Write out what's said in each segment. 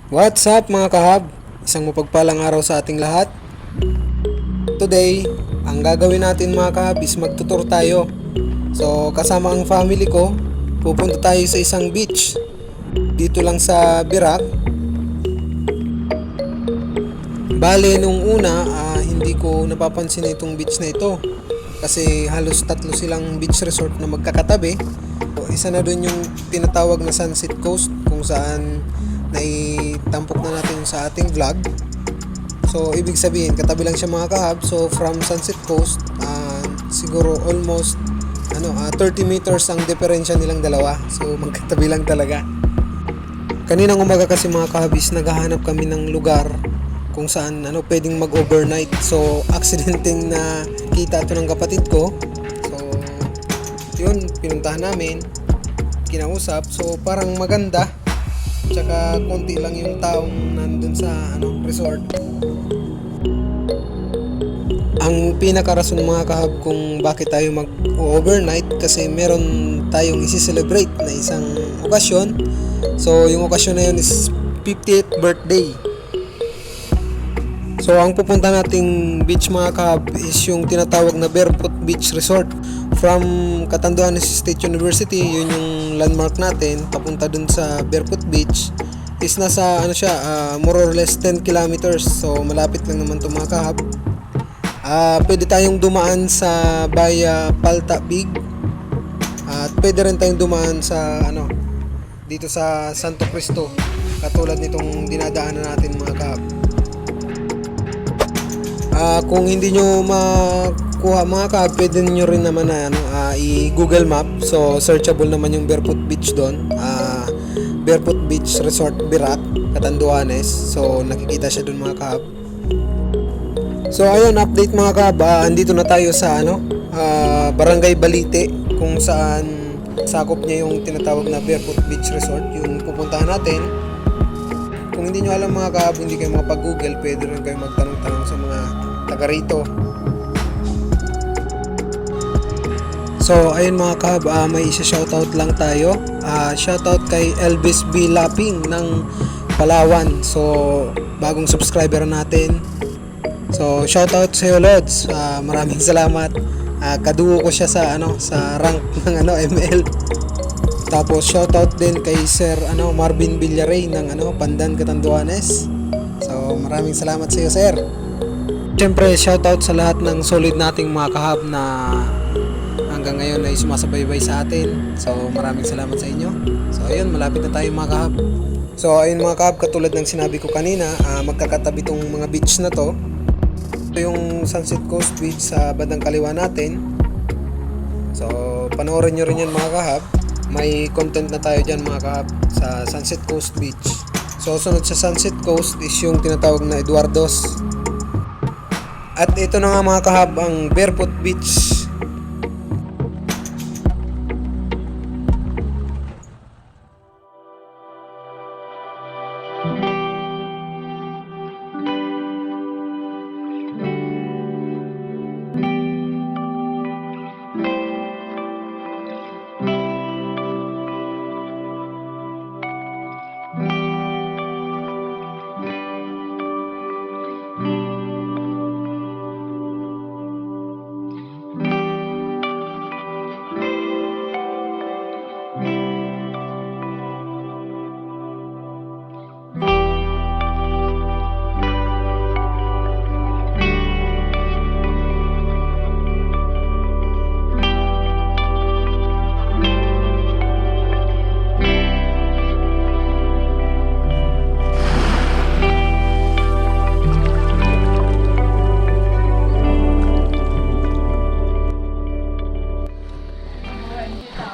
What's up mga kahab? Isang mapagpalang araw sa ating lahat. Today, ang gagawin natin mga kahab is magtutur tayo. So kasama ang family ko, pupunta tayo sa isang beach. Dito lang sa Birac. Bale nung una, hindi ko napapansin itong beach na ito. Kasi halos tatlo silang beach resort na magkakatabi. Isa na doon yung tinatawag na Sunset Coast kung saan naitampok na natin sa ating vlog. So ibig sabihin katabi lang siya mga kahab. So from Sunset Coast siguro almost 30 meters ang diferensya nilang dalawa. So magkatabi lang talaga. Kaninang umaga kasi mga kahabis naghahanap kami ng lugar kung saan pwedeng mag-overnight. So aksidenteng na kita ito ng kapatid ko. So yun, pinuntahan namin, kinausap. So parang maganda, tsaka konti lang yung taong nandun sa resort. Ang pinakarason mga kahab kung bakit tayo mag-overnight kasi meron tayong isi-celebrate na isang okasyon. So yung okasyon na yun is 50th birthday. So ang pupunta nating beach mga kahab is yung tinatawag na Barefoot Beach Resort. From Catanduanes State University, yun yung landmark natin papunta dun sa Barefoot Beach is nasa more or less 10 kilometers. So malapit lang naman to mga kahab. Pwede tayong dumaan sa Baya Paltabig at pwede rin tayong dumaan sa dito sa Santo Cristo katulad nitong dinadaanan natin mga kahab. Kung hindi nyo makuha mga kahab, pwede nyo rin naman na i-Google Map. So searchable naman yung Barefoot Beach doon. Barefoot Beach Resort Birac, Catanduanes. So nakikita siya doon mga kahab. So ayun, update mga kahab. Andito na tayo sa Barangay Balite kung saan sakop niya yung tinatawag na Barefoot Beach Resort. Yung pupuntahan natin. Kung hindi nyo alam mga kahab, hindi kayo makapag-google, pwede rin kayo magtanong-tanong sa mga taga rito. So ayun mga kahab, may isa-shoutout lang tayo. Shoutout kay Elvis B. Laping ng Palawan. So bagong subscriber natin. So shoutout sa iyo Lods. Maraming salamat. Kaduo ko siya sa sa rank ng ML. Tapos shoutout din kay Sir Marvin Villaray ng Pandan, Catanduanes. So maraming salamat sa iyo sir. Siyempre shoutout sa lahat ng solid nating mga kahab na hanggang ngayon ay sumasabaybay sa atin. So maraming salamat sa inyo. So ayun, malapit na tayo mga kahab. So ayun mga kahab, katulad ng sinabi ko kanina, magkakatabi tong mga beach na to. Ito yung Sunset Coast Beach sa bandang kaliwa natin. So panoorin nyo rin yan mga kahab. May content na tayo dyan mga kahab sa Sunset Coast Beach. So sunod sa Sunset Coast is yung tinatawag na Eduardos. At ito na nga mga kahab ang Barefoot Beach.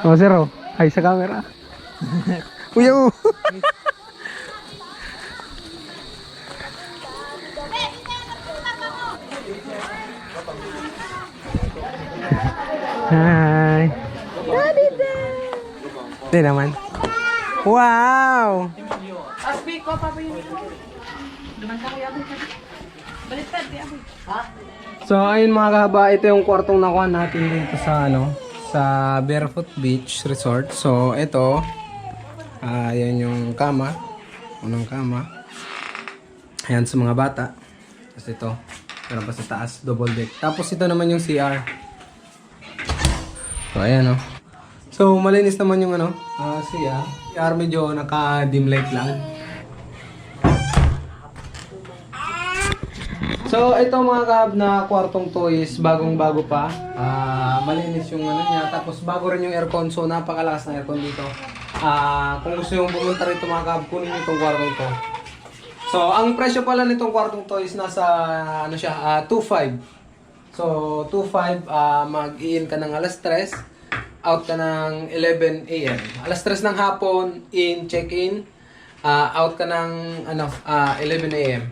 Oh, sir, hi sa camera. Uyo. Hi. Hindi naman. Wow. Aspi ko pa yun. Lumantang ko yaboy ka. Baliktad di aboy. Ha? So ayun mga kahaba, ito yung kwartong nakuha natin dito sa sa Barefoot Beach Resort. So ito, yan yung kama, unang kama. Ayan sa mga bata. Tapos ito, meron pa sa taas, double deck. Tapos ito naman yung CR. So ayan, oh. So malinis naman yung CR. CR medyo naka-dim light lang. So ito mga kahab na kwartong to is bagong-bago pa. Malinis yung niya. Tapos bago rin yung aircon. So napakalakas na aircon dito. Kung gusto yung pumunta rito mga kahab, kunin nyo itong kwartong to. So ang presyo pala nitong kwartong to is nasa 2.5. So 2.5, mag-in ka ng alas 3, out ka ng 11 AM. Alas 3 ng hapon, check-in, out ka ng 11 AM.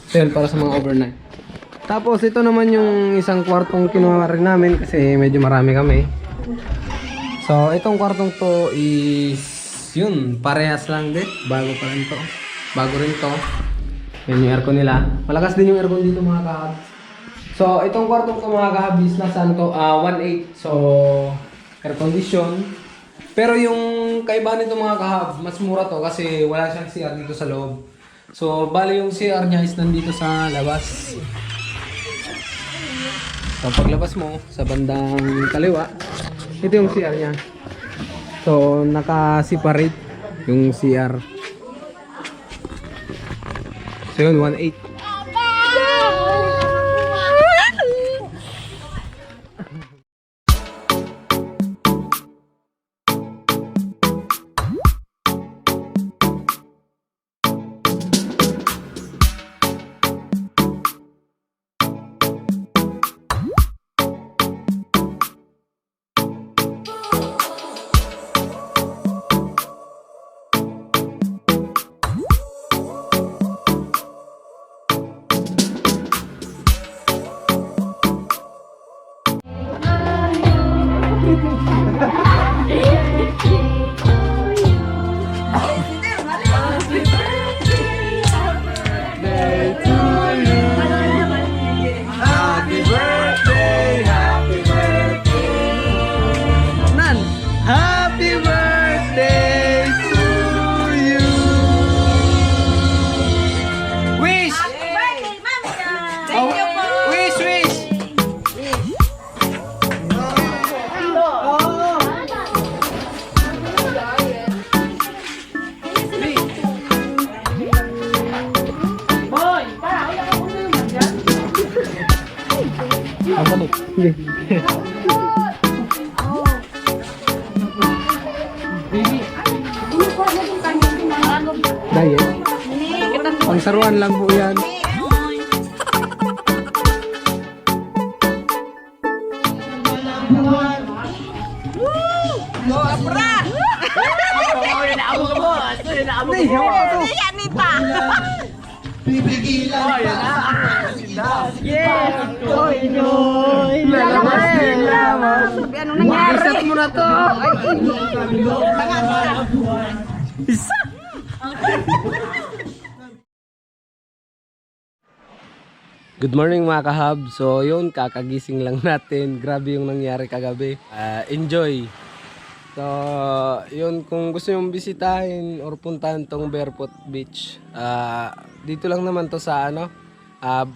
So yun, para sa mga overnight. Tapos ito naman yung isang kwartong kinuha rin namin kasi medyo marami kami. So itong kwartong to is yun, parehas lang din. Bago pa rin to. Bago rin to. Yan yung aircon nila. Malakas din yung aircon dito mga kahab. So itong kwartong to mga kahab is nasa 1.8. So air condition. Pero yung kaibahan nito mga kahab, mas mura to kasi wala siyang CR dito sa loob. So, bali yung CR niya is nandito sa labas. So, paglabas mo sa bandang kaliwa, ito yung CR niya. So, naka-separate yung CR. So, yun, 1.8. Diet. Pangsaruan lang po yan. Anong nangyari? Isat mo na to. Isa. Good morning mga kahab. So yun, kakagising lang natin. Grabe yung nangyari kagabi. Enjoy. So yun, kung gusto nyong bisitahin or puntahan tong Barefoot Beach, dito lang naman to sa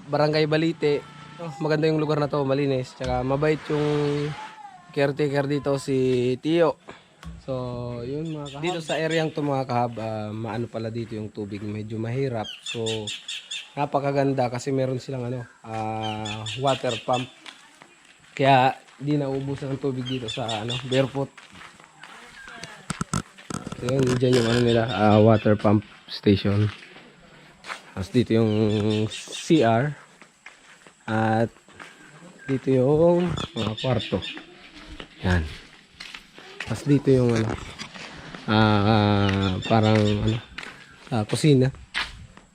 Barangay Balite. Maganda yung lugar na to, malinis. Tsaka mabait yung caretaker dito, si Tio. So yun mga kahab. Dito sa areang to mga kahab, maano pala dito yung tubig, medyo mahirap. So napakaganda kasi meron silang water pump. Kaya di naubusan ng tubig dito sa Barefoot. So yun, dyan yung nila, water pump station. Tapos dito yung CR. At dito yung mga kwarto. Yan. Tapos dito yung parang kusina.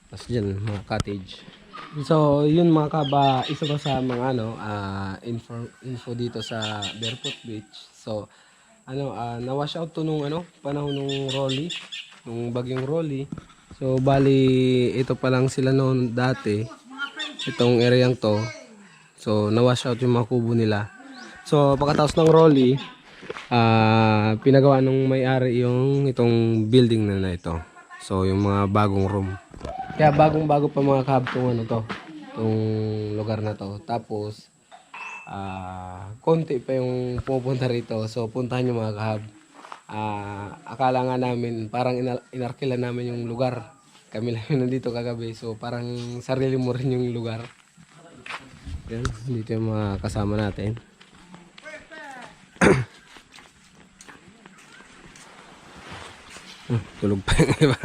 Tapos dyan mga cottage. So yun mga kaba, isa pa sa mga info dito sa Barefoot Beach. So na-wash out to nung panahon nung Rolly, nung bagyong Rolly. So bali ito pa lang sila noon dati, itong areang to. So na-wash out yung mga kubo nila. So pagkatapos ng Rolly, pinagawa nung may-ari yung itong building na ito. So yung mga bagong room. Kaya bagong-bago pa mga kahab tong ano to, tong lugar na to. Tapos konti pa yung pupunta rito. So puntahan nyo mga kahab. Akala nga namin parang inarkila namin yung lugar. Kami lang yung nandito kagabi. So parang sarili mo rin yung lugar. Yan, dito yung mga kasama natin. Tulog pa yung iba.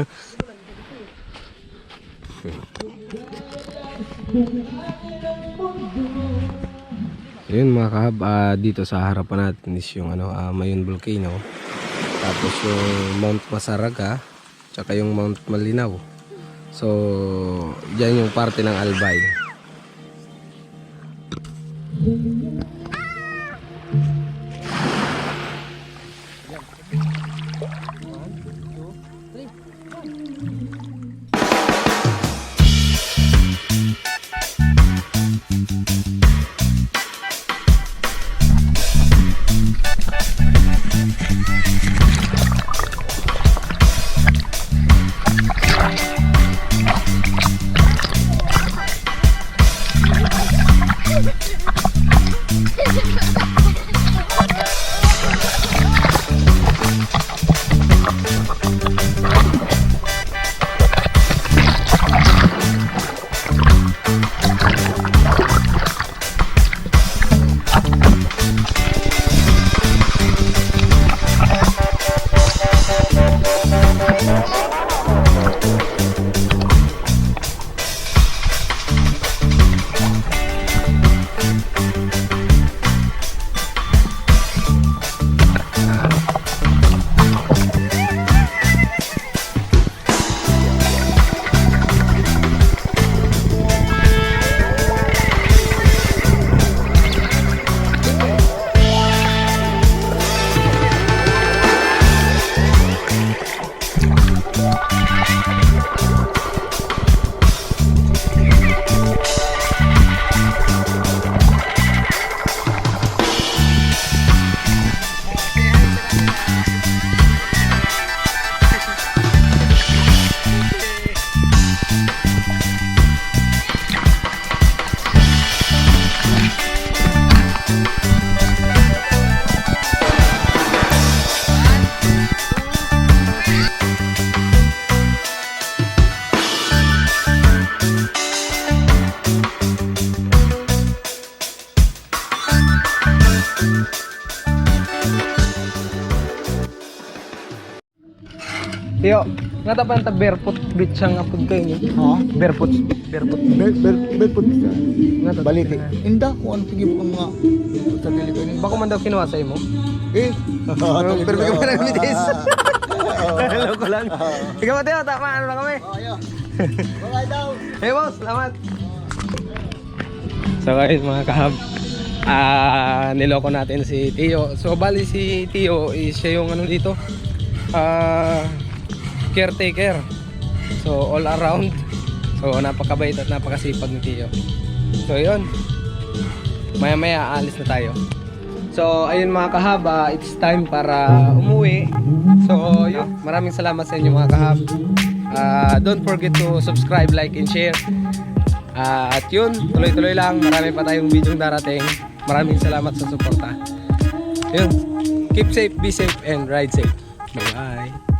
Yun mga kahab, dito sa harapan natin is yung Mayon Volcano. Tapos yung Mount Masaraga, tsaka yung Mount Malinaw. So, dyan yung parte ng Albay. Tiyo, nga tapan ta barefoot beach ang apod kayo niyo. Ha? Barefoot. Belpot ka. Nga ta. Balik. Inda kung ano tigil ko mga sa dili ko ni. Bako man daw kinuha sa imo. Eh. Pero bigyan mo na mitis. Hello ko lang. Ikaw mo Tiyo, tama ano na kami. Ayo. Bye daw. Hey boss, salamat. So guys mga kahab, niloko natin si Tiyo. So bali si Tiyo is siya yung ano dito, caretaker. So all around. So napakabait at napakasipag ni Tiyo. So yun, maya maya aalis na tayo. So ayun mga kahab, it's time para umuwi. So yun, maraming salamat sa inyo mga kahab. Don't forget to subscribe, like, and share. At yun, tuloy-tuloy lang. Marami pa tayong video darating. Maraming salamat sa suporta. Yun, keep safe, be safe, and ride safe. Bye-bye.